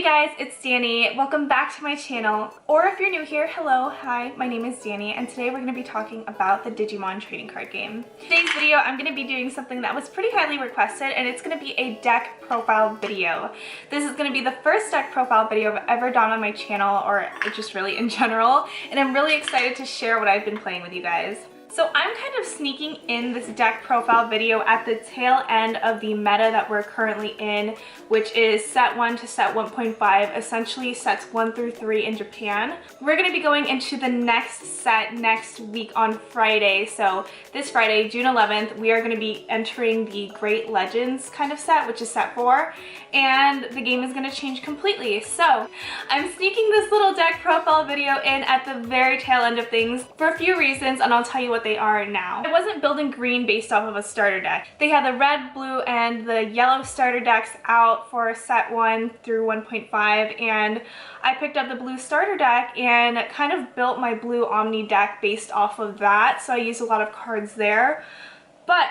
Hey guys, it's Danny. Welcome back to my channel. Or if you're new here, hello, hi, my name is Danny, and today we're going to be talking about the Digimon trading card game. Today's video, I'm going to be doing something that was pretty highly requested, and it's going to be a deck profile video. This is going to be the first deck profile video I've ever done on my channel, or just really in general, and I'm really excited to share what I've been playing with you guys. So I'm kind of sneaking in this deck profile video at the tail end of the meta that we're currently in, which is set 1 to set 1.5, essentially sets 1 through 3 in Japan. We're going to be going into the next set next week on Friday. So this Friday, June 11th, we are going to be entering the Great Legends kind of set, which is set 4, and the game is going to change completely. So I'm sneaking this little deck profile video in at the very tail end of things for a few reasons, and I'll tell you what they are now. I wasn't building green based off of a starter deck. They had the red, blue, and the yellow starter decks out for set 1 through 1.5, and I picked up the blue starter deck and kind of built my blue Omni deck based off of that, so I used a lot of cards there. But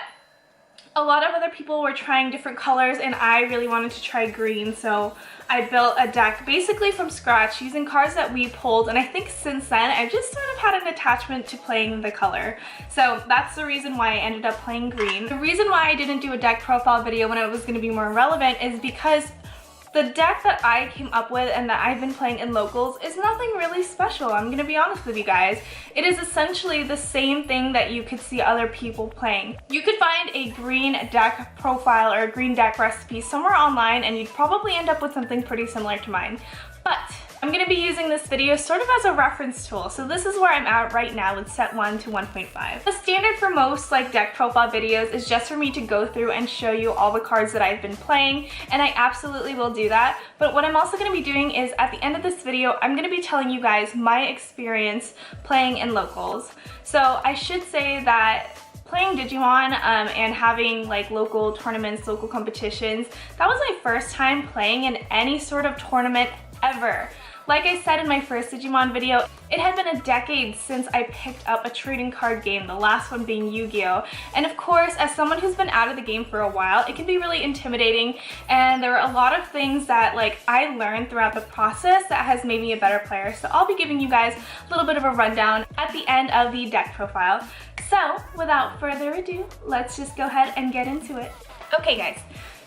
a lot of other people were trying different colors, and I really wanted to try green, so I built a deck basically from scratch using cards that we pulled, and I think since then I've just sort of had an attachment to playing the color. So that's the reason why I ended up playing green. The reason why I didn't do a deck profile video when it was going to be more relevant is because the deck that I came up with and that I've been playing in locals is nothing really special. I'm gonna be honest with you guys. It is essentially the same thing that you could see other people playing. You could find a green deck profile or a green deck recipe somewhere online, and you'd probably end up with something pretty similar to mine. But I'm going to be using this video sort of as a reference tool. So this is where I'm at right now with set 1 to 1.5. The standard for most deck profile videos is just for me to go through and show you all the cards that I've been playing, and I absolutely will do that. But what I'm also going to be doing is at the end of this video, I'm going to be telling you guys my experience playing in locals. So I should say that playing Digimon and having local tournaments, local competitions, that was my first time playing in any sort of tournament ever. Like I said in my first Digimon video, it had been a decade since I picked up a trading card game, the last one being Yu-Gi-Oh! And of course, as someone who's been out of the game for a while, it can be really intimidating, and there are a lot of things that I learned throughout the process that has made me a better player. So I'll be giving you guys a little bit of a rundown at the end of the deck profile. So without further ado, let's just go ahead and get into it. Okay guys.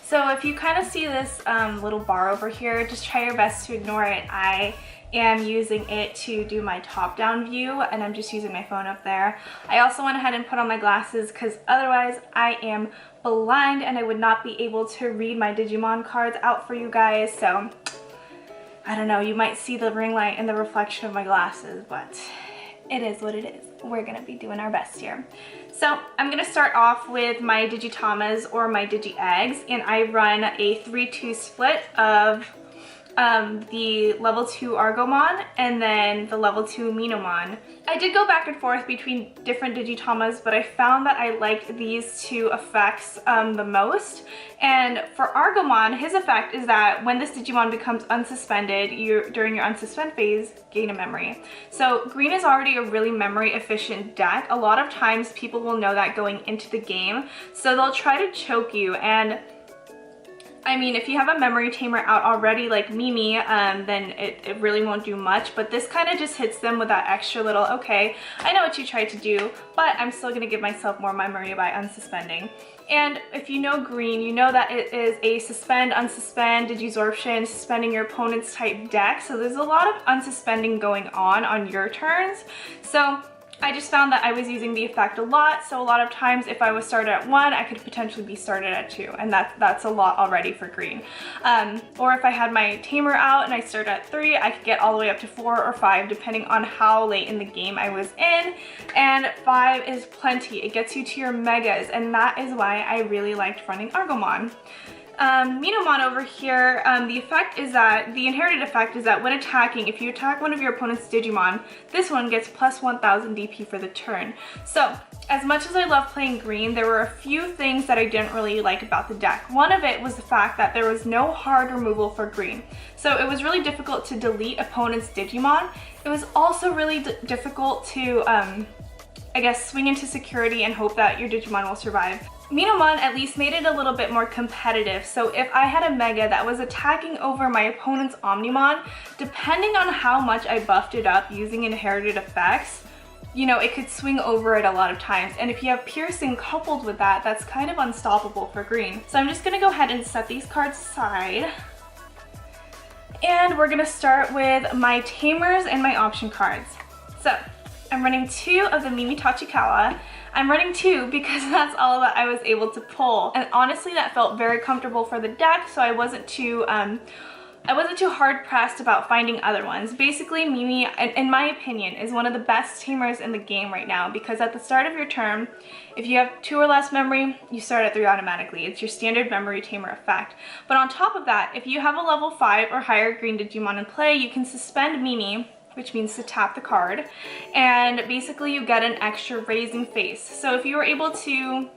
So if you kind of see this little bar over here, just try your best to ignore it. I am using it to do my top-down view, and I'm just using my phone up there. I also went ahead and put on my glasses because otherwise I am blind and I would not be able to read my Digimon cards out for you guys. So I don't know, you might see the ring light and the reflection of my glasses, but it is what it is. We're gonna be doing our best here. So I'm gonna start off with my Digitamers or my Digi-Eggs, and I run a 3-2 split of the level 2 Argomon and then the level 2 Omnimon. I did go back and forth between different Digitamers, but I found that I liked these two effects the most. And for Argomon, his effect is that when this Digimon becomes unsuspended, during your unsuspend phase, gain a memory. So green is already a really memory efficient deck. A lot of times people will know that going into the game, so they'll try to choke you. And I mean, if you have a memory tamer out already like Mimi, then it really won't do much, but this kind of just hits them with that extra little, okay, I know what you tried to do, but I'm still going to give myself more memory by unsuspending. And if you know green, you know that it is a suspend, unsuspend, Digisorption, suspending your opponent's type deck, so there's a lot of unsuspending going on your turns. So I just found that I was using the effect a lot, so a lot of times if I was started at 1, I could potentially be started at 2, and that's a lot already for green. Or if I had my tamer out and I started at 3, I could get all the way up to 4 or 5 depending on how late in the game I was in, and 5 is plenty. It gets you to your megas, and that is why I really liked running Argomon. Omnimon over here, the inherited effect is that when attacking, if you attack one of your opponent's Digimon, this one gets plus 1000 DP for the turn. So as much as I love playing green, there were a few things that I didn't really like about the deck. One of it was the fact that there was no hard removal for green. So it was really difficult to delete opponent's Digimon. It was also really difficult to I guess swing into security and hope that your Digimon will survive. Minamon at least made it a little bit more competitive, so if I had a Mega that was attacking over my opponent's Omnimon, depending on how much I buffed it up using inherited effects, you know, it could swing over it a lot of times. And if you have Piercing coupled with that, that's kind of unstoppable for green. So I'm just gonna go ahead and set these cards aside. And we're gonna start with my Tamers and my option cards. So I'm running 2 of the Mimi Tachikawa. I'm running 2 because that's all that I was able to pull. And honestly, that felt very comfortable for the deck, so I wasn't too hard pressed about finding other ones. Basically, Mimi, in my opinion, is one of the best Tamers in the game right now because at the start of your turn, if you have 2 or less memory, you start at 3 automatically. It's your standard memory Tamer effect. But on top of that, if you have a level 5 or higher green Digimon in play, you can suspend Mimi, which means to tap the card, and basically you get an extra raising face. So if you were able to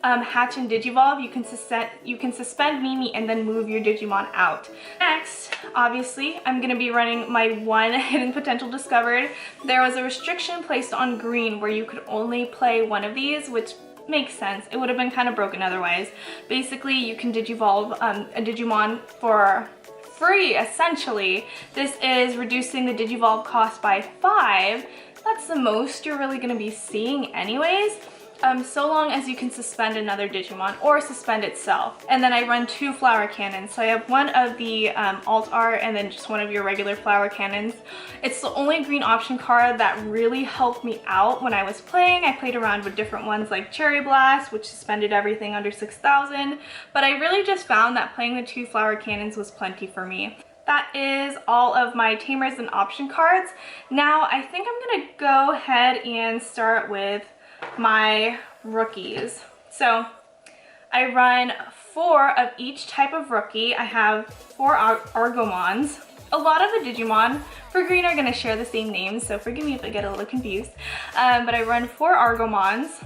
hatch and Digivolve, you can suspend Mimi and then move your Digimon out. Next, obviously, I'm going to be running my 1 hidden potential discovered. There was a restriction placed on green where you could only play 1 of these, which makes sense. It would have been kind of broken otherwise. Basically, you can Digivolve a Digimon for free, essentially. This is reducing the Digivolve cost by 5. That's the most you're really going to be seeing anyways. So long as you can suspend another Digimon or suspend itself. And then I run 2 flower cannons. So I have 1 of the alt art and then just 1 of your regular flower cannons. It's the only green option card that really helped me out when I was playing. I played around with different ones like Cherry Blast, which suspended everything under 6,000. But I really just found that playing the 2 flower cannons was plenty for me. That is all of my Tamers and option cards. Now I think I'm gonna go ahead and start with my rookies. So I run 4 of each type of rookie. I have 4 Argomons. A lot of the Digimon for green are going to share the same names, so forgive me if I get a little confused. But I run 4 Argomons.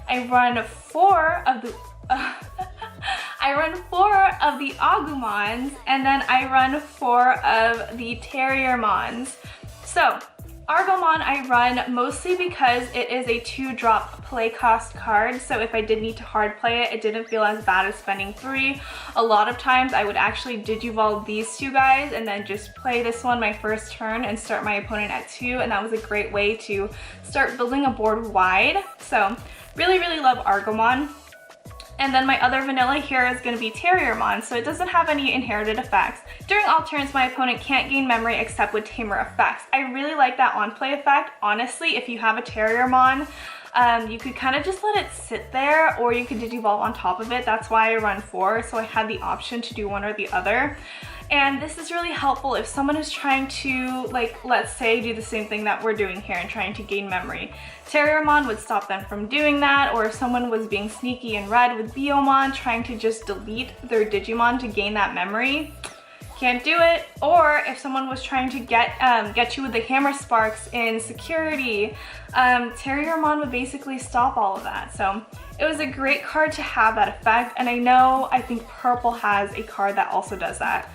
I run 4 of the I run 4 of the Agumons, and then I run 4 of the Terriermons. So Argomon I run mostly because it is a 2-drop play cost card, so if I did need to hard play it, it didn't feel as bad as spending 3. A lot of times I would actually Digivolve these 2 guys and then just play this one my first turn and start my opponent at 2, and that was a great way to start building a board wide. So really love Argomon. And then my other vanilla here is going to be Terriermon, so it doesn't have any inherited effects. During all turns, my opponent can't gain memory except with Tamer effects. I really like that on-play effect. Honestly, if you have a Terriermon, you could kind of just let it sit there, or you could Digivolve on top of it. That's why I run 4, so I had the option to do one or the other. And this is really helpful if someone is trying to, like, let's say, do the same thing that we're doing here and trying to gain memory. Terriermon would stop them from doing that, or if someone was being sneaky and red with Biomon, trying to just delete their Digimon to gain that memory, can't do it. Or if someone was trying to get you with the Hammer Sparks in security, Terriermon would basically stop all of that. So it was a great card to have that effect, and I think purple has a card that also does that.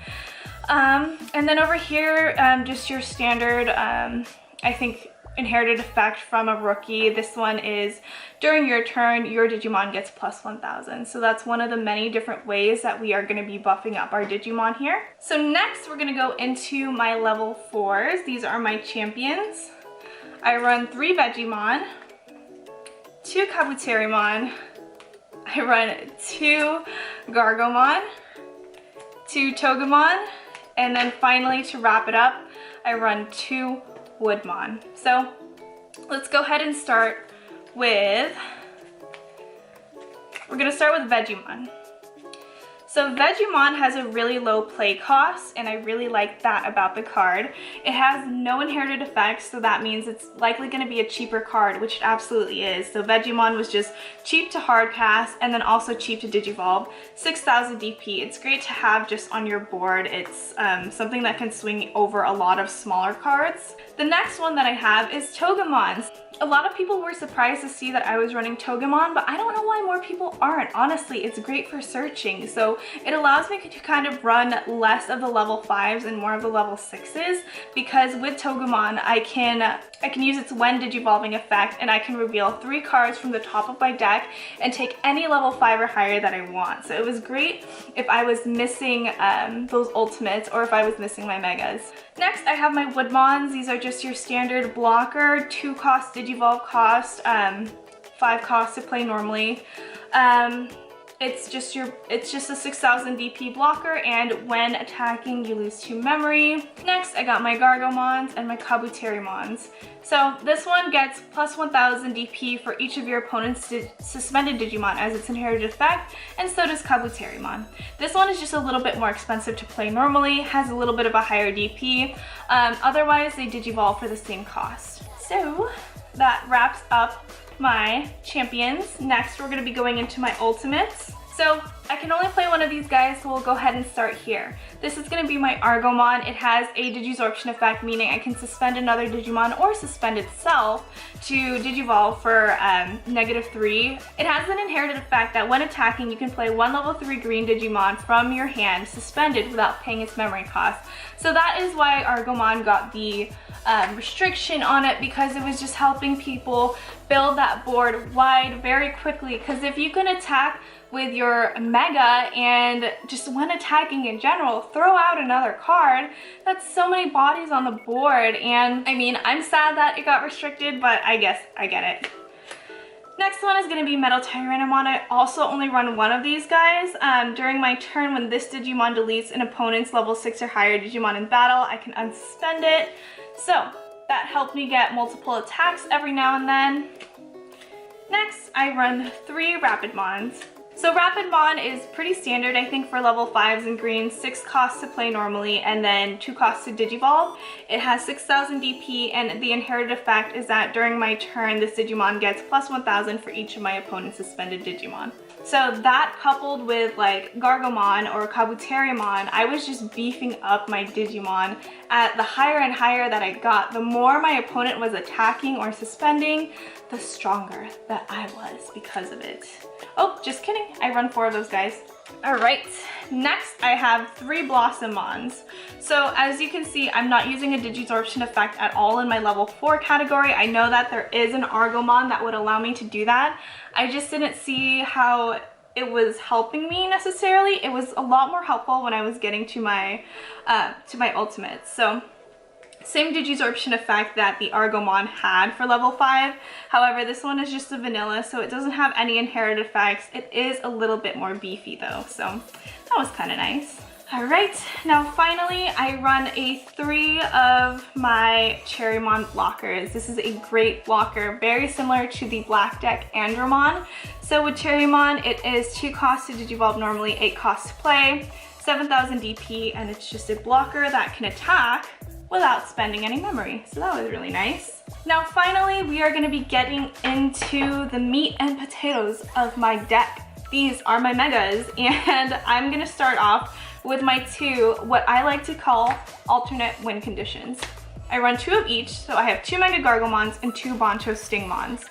And then over here, just your standard, I think, inherited effect from a rookie. This one is during your turn, your Digimon gets plus 1,000. So that's one of the many different ways that we are going to be buffing up our Digimon here. So next we're going to go into my level 4s. These are my champions. I run 3 Vegemon, 2 Kabuterimon, I run 2 Gargomon, 2 Togamon, and then finally to wrap it up, I run 2 Woodmon. So let's go ahead and start with, we're gonna start with Vegemon. So Vegemon has a really low play cost, and I really like that about the card. It has no inherited effects, so that means it's likely going to be a cheaper card, which it absolutely is. So Vegemon was just cheap to hard cast, and then also cheap to Digivolve. 6,000 DP. It's great to have just on your board. It's something that can swing over a lot of smaller cards. The next one that I have is Togamons. A lot of people were surprised to see that I was running Togamon, but I don't know why more people aren't. Honestly, it's great for searching. So it allows me to kind of run less of the level 5s and more of the level 6s, because with Togamon, I can use its when digivolving effect, and I can reveal 3 cards from the top of my deck and take any level 5 or higher that I want. So it was great if I was missing those ultimates, or if I was missing my megas. Next, I have my Woodmons. These are just your standard blocker, 2 cost digivolve cost, 5 cost to play normally. It's just a 6000 DP blocker, and when attacking you lose 2 memory. Next, I got my Gargomons and my Kabuterimons. So this one gets plus 1000 DP for each of your opponent's suspended Digimon as its inherited effect, and so does Kabuterimon. This one is just a little bit more expensive to play normally, has a little bit of a higher DP. Otherwise, they digivolve for the same cost. So that wraps up my champions. Next, we're going to be going into my ultimates. So I can only play one of these guys, so we'll go ahead and start here. This is going to be my Argomon. It has a Digisorption effect, meaning I can suspend another Digimon or suspend itself to digivolve for -3. It has an inherited effect that when attacking, you can play 1 level 3 green Digimon from your hand suspended without paying its memory cost. So that is why Argomon got the restriction on it, because it was just helping people build that board wide very quickly. Because if you can attack with your mega and just when attacking in general, throw out another card, that's so many bodies on the board. And I mean, I'm sad that it got restricted, but I guess I get it. Next one is going to be Metal Tyrannomon. I also only run one of these guys. During my turn, when this Digimon deletes an opponent's level 6 or higher Digimon in battle, I can unsuspend it. So that helped me get multiple attacks every now and then. Next, I run 3 Rapidmons. So Rapidmon is pretty standard, I think, for level 5s and green. 6 costs to play normally, and then 2 costs to digivolve. It has 6000 DP, and the inherited effect is that during my turn, this Digimon gets plus 1000 for each of my opponent's suspended Digimon. So that, coupled with like Gargomon or Kabuterimon, I was just beefing up my Digimon. At the higher and higher that I got, the more my opponent was attacking or suspending, the stronger that I was because of it. Oh, just kidding. I run 4 of those guys. Alright, next I have 3 Blossomons. So as you can see, I'm not using a Digisorption effect at all in my level 4 category. I know that there is an Argomon that would allow me to do that. I just didn't see how it was helping me necessarily. It was a lot more helpful when I was getting to my ultimates. So same Digisorption effect that the Argomon had for level 5. However, this one is just a vanilla, so it doesn't have any inherited effects. It is a little bit more beefy though, so that was kind of nice. Alright, now finally I run a 3 of my Cherrymon blockers. This is a great blocker, very similar to the Black Deck Andromon. So with Cherrymon, it is 2 costs to digivolve normally, 8 costs to play, 7000 DP, and it's just a blocker that can attack without spending any memory. So that was really nice. Now finally, we are going to be getting into the meat and potatoes of my deck. These are my megas, and I'm going to start off with my 2, what I like to call alternate win conditions. I run 2 of each, so I have 2 Mega Gargomons and 2 Boncho Stingmons.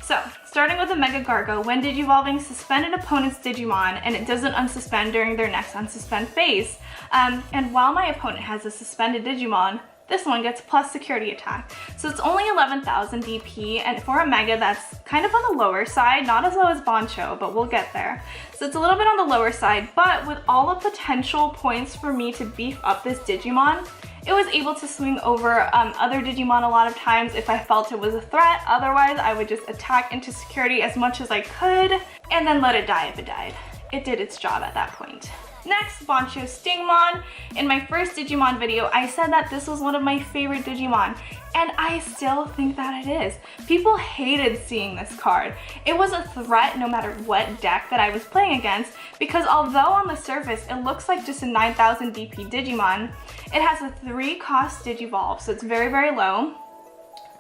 So, starting with the Mega Gargo, when digivolving, suspend an opponent's Digimon, and it doesn't unsuspend during their next unsuspend phase. And while my opponent has a suspended Digimon, this one gets plus security attack. So it's only 11,000 DP, and for a Mega, that's kind of on the lower side, not as low as Boncho, but we'll get there. So it's a little bit on the lower side, but with all the potential points for me to beef up this Digimon, it was able to swing over other Digimon a lot of times if I felt it was a threat. Otherwise, I would just attack into security as much as I could, and then let it die if it died. It did its job at that point. Next, Boncho Stingmon. In my first Digimon video, I said that this was one of my favorite Digimon, and I still think that it is. People hated seeing this card. It was a threat no matter what deck that I was playing against, because although on the surface it looks like just a 9000 DP Digimon, it has a 3 cost Digivolve, so it's very, very low.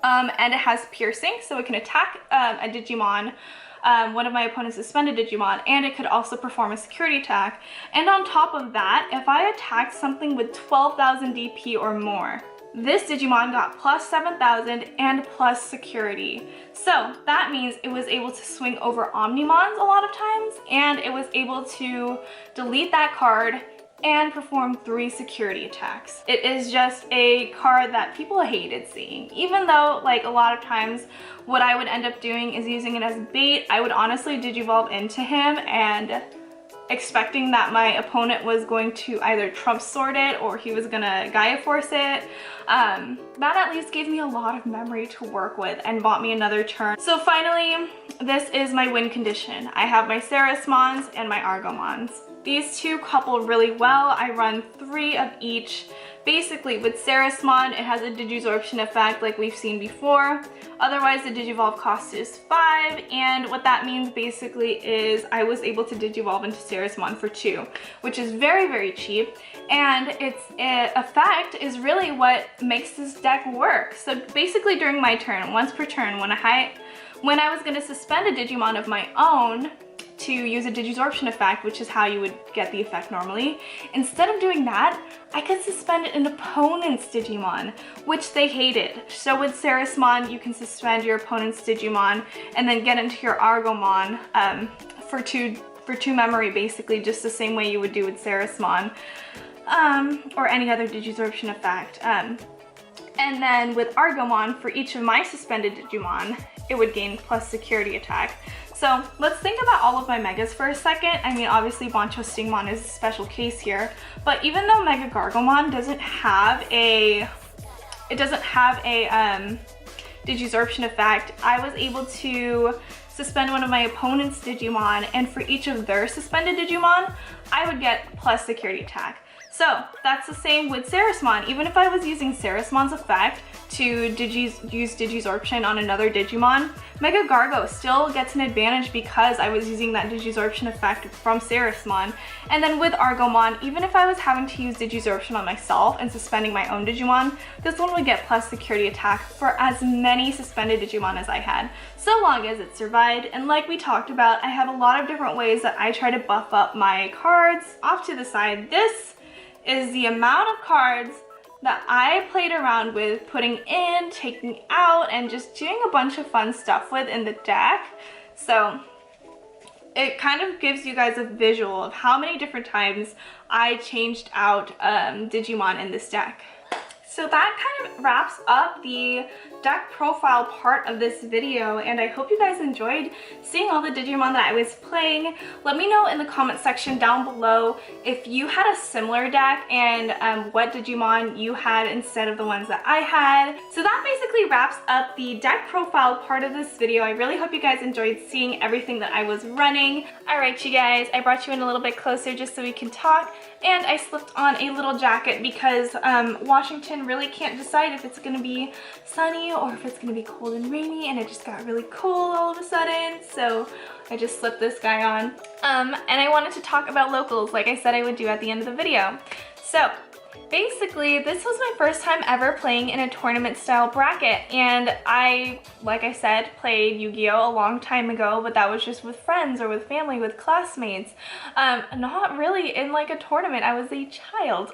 And it has piercing, so it can attack a Digimon, one of my opponent's suspended Digimon, and it could also perform a security attack. And on top of that, if I attack something with 12,000 DP or more, this Digimon got plus 7,000 and plus security. So that means it was able to swing over Omnimons a lot of times, and it was able to delete that card and perform 3 security attacks. It is just a card that people hated seeing. Even though, like, a lot of times what I would end up doing is using it as bait, I would honestly Digivolve into him and expecting that my opponent was going to either Trump Sword it or he was gonna Gaia Force it. That at least gave me a lot of memory to work with and bought me another turn. So finally, this is my win condition. I have my Ceresmons and my Argomons. These two couple really well. I run 3 of each. Basically, with Ceresmon, it has a Digisorption effect like we've seen before. Otherwise, the Digivolve cost is 5, and what that means basically is I was able to Digivolve into Ceresmon for 2, which is very, very cheap, and its effect is really what makes this deck work. So basically, during my turn, once per turn, when I was going to suspend a Digimon of my own to use a Digisorption effect, which is how you would get the effect normally, instead of doing that, I could suspend an opponent's Digimon, which they hated. So with Ceresmon, you can suspend your opponent's Digimon and then get into your Argomon for two memory, basically, just the same way you would do with Ceresmon or any other Digisorption effect. And then with Argomon, for each of my suspended Digimon, it would gain plus security attack. So let's think about all of my megas for a second. I mean, obviously Boncho Stingmon is a special case here, but even though Mega Gargomon doesn't have a Digisorption effect, I was able to suspend one of my opponent's Digimon, and for each of their suspended Digimon, I would get plus security attack. So that's the same with Ceresmon. Even if I was using Ceresmon's effect to use Digisorption on another Digimon, Mega Gargo still gets an advantage because I was using that Digisorption effect from Ceresmon. And then with Argomon, even if I was having to use Digisorption on myself and suspending my own Digimon, this one would get plus security attack for as many suspended Digimon as I had, so long as it survived. And like we talked about, I have a lot of different ways that I try to buff up my cards. Off to the side, this is the amount of cards that I played around with, putting in, taking out, and just doing a bunch of fun stuff with in the deck. So it kind of gives you guys a visual of how many different times I changed out Digimon in this deck. So that kind of wraps up the deck profile part of this video, and I hope you guys enjoyed seeing all the Digimon that I was playing. Let me know in the comment section down below if you had a similar deck and what Digimon you had instead of the ones that I had. So that basically wraps up the deck profile part of this video. I really hope you guys enjoyed seeing everything that I was running. Alright you guys, I brought you in a little bit closer just so we can talk, and I slipped on a little jacket because Washington really can't decide if it's going to be sunny or if it's going to be cold and rainy, and it just got really cold all of a sudden, so I just slipped this guy on. And I wanted to talk about locals like I said I would do at the end of the video. So basically, this was my first time ever playing in a tournament style bracket, and I, like I said, played Yu-Gi-Oh! A long time ago, but that was just with friends or with family, with classmates. Not really in like a tournament. I was a child.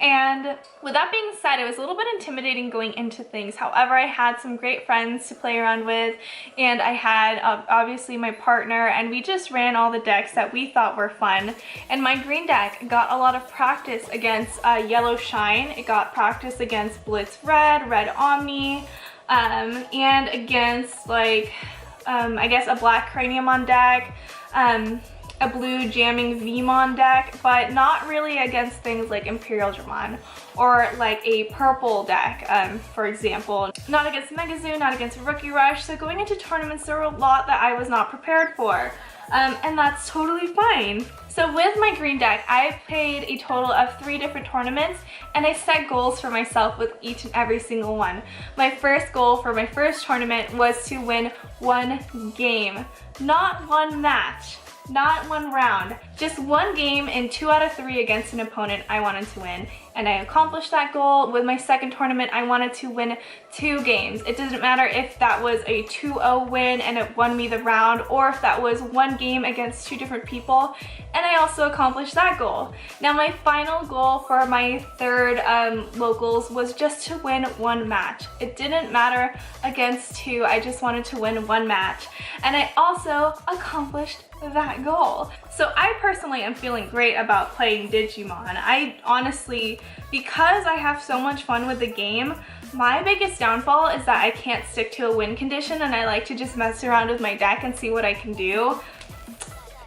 And with that being said, it was a little bit intimidating going into things. However, I had some great friends to play around with, and I had obviously my partner, and we just ran all the decks that we thought were fun. And my green deck got a lot of practice against Yellow Shine. It got practice against Blitz Red, Red Omni, and against like I guess a black Craniumon deck, a blue jamming Vmon deck, but not really against things like Imperial Dramon or like a purple deck, for example. Not against Megazoo, not against Rookie Rush. So going into tournaments, there were a lot that I was not prepared for, and that's totally fine. So with my green deck, I played a total of 3 different tournaments, and I set goals for myself with each and every single one. My first goal for my first tournament was to win 1 game, not 1 match. not one round. Just one game in 2 out of 3 against an opponent I wanted to win. And I accomplished that goal. With my second tournament, I wanted to win 2 games. It doesn't matter if that was a 2-0 win and it won me the round, or if that was one game against 2 different people. And I also accomplished that goal. Now my final goal for my third locals was just to win 1 match. It didn't matter against 2, I just wanted to win 1 match. And I also accomplished that goal. So I personally am feeling great about playing Digimon. I honestly, because I have so much fun with the game, my biggest downfall is that I can't stick to a win condition and I like to just mess around with my deck and see what I can do.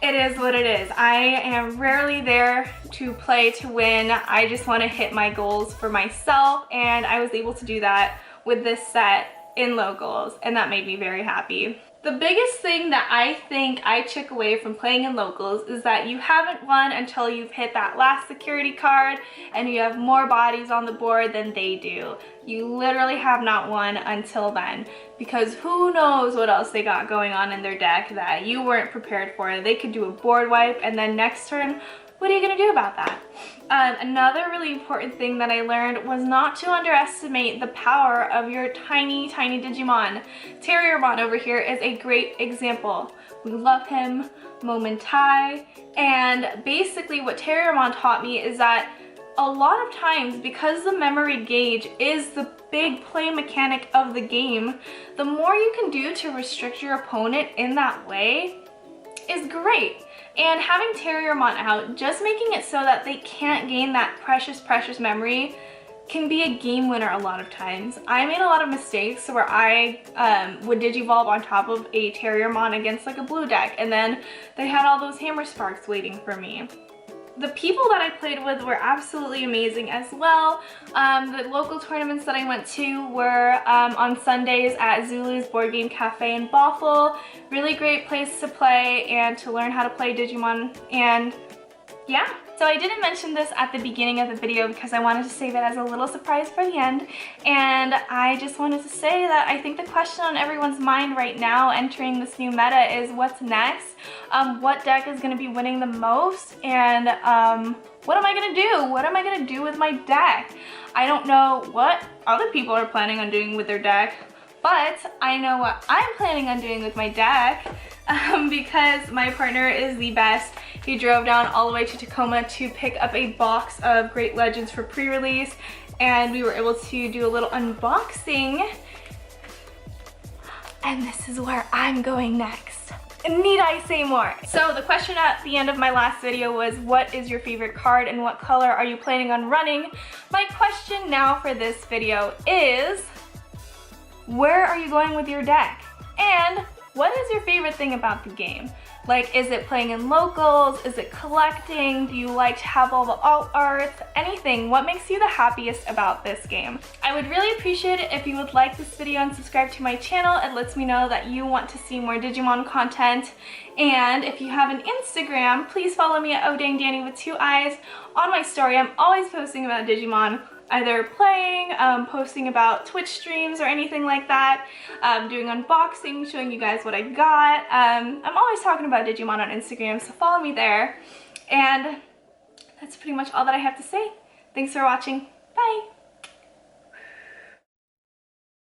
It is what it is. I am rarely there to play to win. I just want to hit my goals for myself, and I was able to do that with this set in locals, and that made me very happy. The biggest thing that I think I took away from playing in locals is that you haven't won until you've hit that last security card and you have more bodies on the board than they do. You literally have not won until then, because who knows what else they got going on in their deck that you weren't prepared for. They could do a board wipe, and then next turn, what are you gonna do about that? Another really important thing that I learned was not to underestimate the power of your tiny, tiny Digimon. Terriermon over here is a great example. We love him, Momentai, and basically what Terriermon taught me is that a lot of times, because the memory gauge is the big play mechanic of the game, the more you can do to restrict your opponent in that way is great. And having Terriermon out, just making it so that they can't gain that precious, precious memory, can be a game winner a lot of times. I made a lot of mistakes where I would Digivolve on top of a Terriermon against like a blue deck, and then they had all those Hammer Sparks waiting for me. The people that I played with were absolutely amazing as well. The local tournaments that I went to were on Sundays at Zulu's Board Game Cafe in Bothell. Really great place to play and to learn how to play Digimon, and yeah. So I didn't mention this at the beginning of the video because I wanted to save it as a little surprise for the end, and I just wanted to say that I think the question on everyone's mind right now entering this new meta is what's next? What deck is going to be winning the most, and what am I going to do? What am I going to do with my deck? I don't know what other people are planning on doing with their deck, but I know what I'm planning on doing with my deck because my partner is the best. He drove down all the way to Tacoma to pick up a box of Great Legends for pre-release, and we were able to do a little unboxing. And this is where I'm going next. Need I say more? So the question at the end of my last video was, what is your favorite card and what color are you planning on running? My question now for this video is, where are you going with your deck? And what is your favorite thing about the game? Like, is it playing in locals? Is it collecting? Do you like to have all the alt art? Anything. What makes you the happiest about this game? I would really appreciate it if you would like this video and subscribe to my channel. It lets me know that you want to see more Digimon content. And if you have an Instagram, please follow me at ohdangdanii with 2 eyes. On my story, I'm always posting about Digimon, either playing, posting about Twitch streams or anything like that, doing unboxing, showing you guys what I got. I'm always talking about Digimon on Instagram, so follow me there. And that's pretty much all that I have to say. Thanks for watching. Bye!